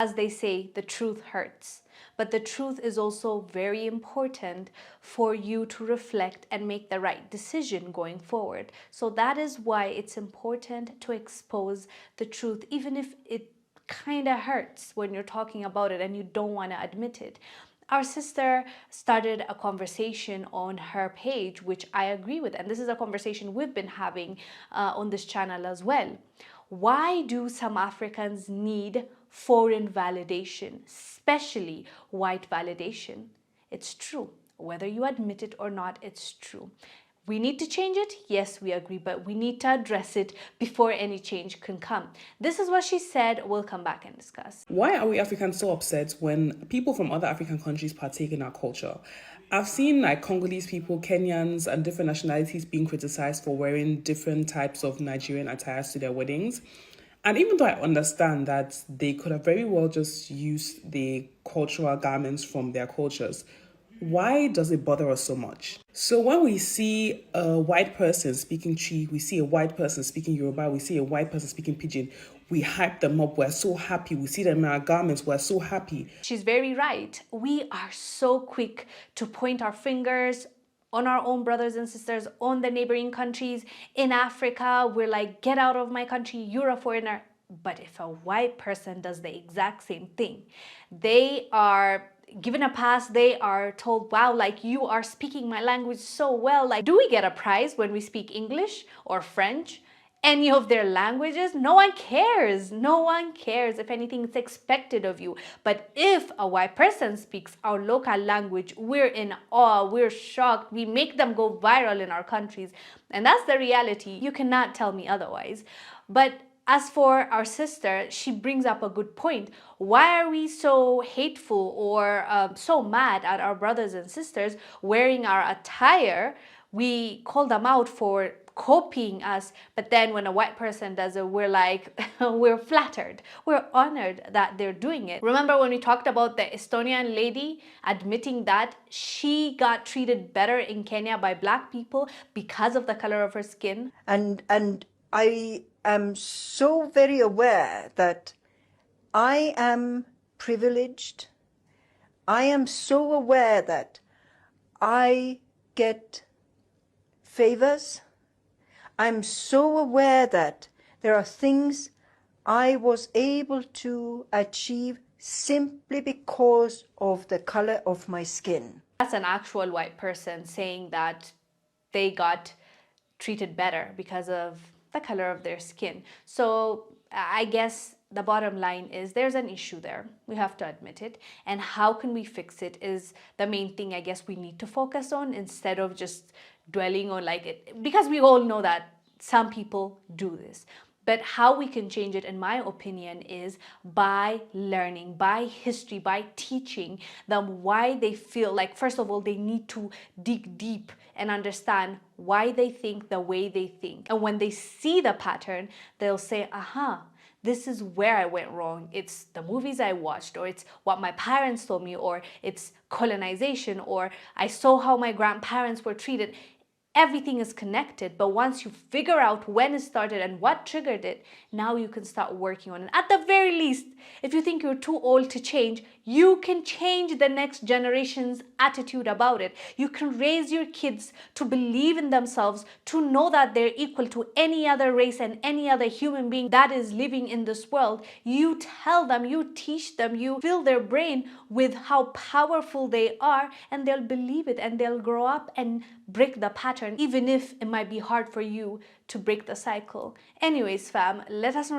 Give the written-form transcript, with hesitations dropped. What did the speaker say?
As they say, the truth hurts. But the truth is also very important for you to reflect and make the right decision going forward. So that is why it's important to expose the truth, even if it kind of hurts when you're talking about it and you don't want to admit it. Our sister started a conversation on her page, which I agree with. And this is a conversation we've been having on this channel as well. Why do some Africans need foreign validation, especially white validation? It's true. Whether you admit it or not, it's true. We need to change it? Yes, we agree, but we need to address it before any change can come. This is what she said. We'll come back and discuss. Why are we Africans so upset when people from other African countries partake in our culture? I've seen like Congolese people, Kenyans, and different nationalities being criticized for wearing different types of Nigerian attires to their weddings. And even though I understand that they could have very well just used the cultural garments from their cultures, why does it bother us so much? So when we see a white person speaking Chi, we see a white person speaking Yoruba, we see a white person speaking Pidgin, we hype them up, we're so happy. We see them in our garments, we're so happy. She's very right. We are so quick to point our fingers on our own brothers and sisters, on the neighboring countries. In Africa, we're like, get out of my country, you're a foreigner. But if a white person does the exact same thing, they are given a pass. They are told, wow, like you are speaking my language so well. Like, do we get a prize when we speak English or French? Any of their languages? No one cares. No one cares. If anything, it's expected of you. But if a white person speaks our local language, we're in awe, we're shocked, we make them go viral in our countries. And that's the reality. You cannot tell me otherwise. But as for our sister, she brings up a good point. Why are we so hateful or so mad at our brothers and sisters wearing our attire? We call them out for copying us, but then when a white person does it, we're like, we're flattered. We're honored that they're doing it. Remember when we talked about the Estonian lady admitting that she got treated better in Kenya by black people because of the color of her skin? And I am so very aware that I am privileged. I am so aware that I get favors. I'm so aware that there are things I was able to achieve simply because of the color of my skin. That's an actual white person saying that they got treated better because of the color of their skin. So I guess the bottom line is there's an issue there. We have to admit it. And how can we fix it is the main thing I guess we need to focus on, instead of just dwelling on like it, because we all know that some people do this. But how we can change it, in my opinion, is by learning, by history, by teaching them why they feel like, first of all, they need to dig deep and understand why they think the way they think. And when they see the pattern, they'll say, aha, this is where I went wrong. It's the movies I watched, or it's what my parents told me, or it's colonization, or I saw how my grandparents were treated. Everything is connected, but once you figure out when it started and what triggered it, now you can start working on it. At the very least, if you think you're too old to change, you can change the next generation's attitude about it. You can raise your kids to believe in themselves, to know that they're equal to any other race and any other human being that is living in this world. You tell them, you teach them, you fill their brain with how powerful they are, and they'll believe it, and they'll grow up and break the pattern, even if it might be hard for you to break the cycle. Anyways, fam, let us know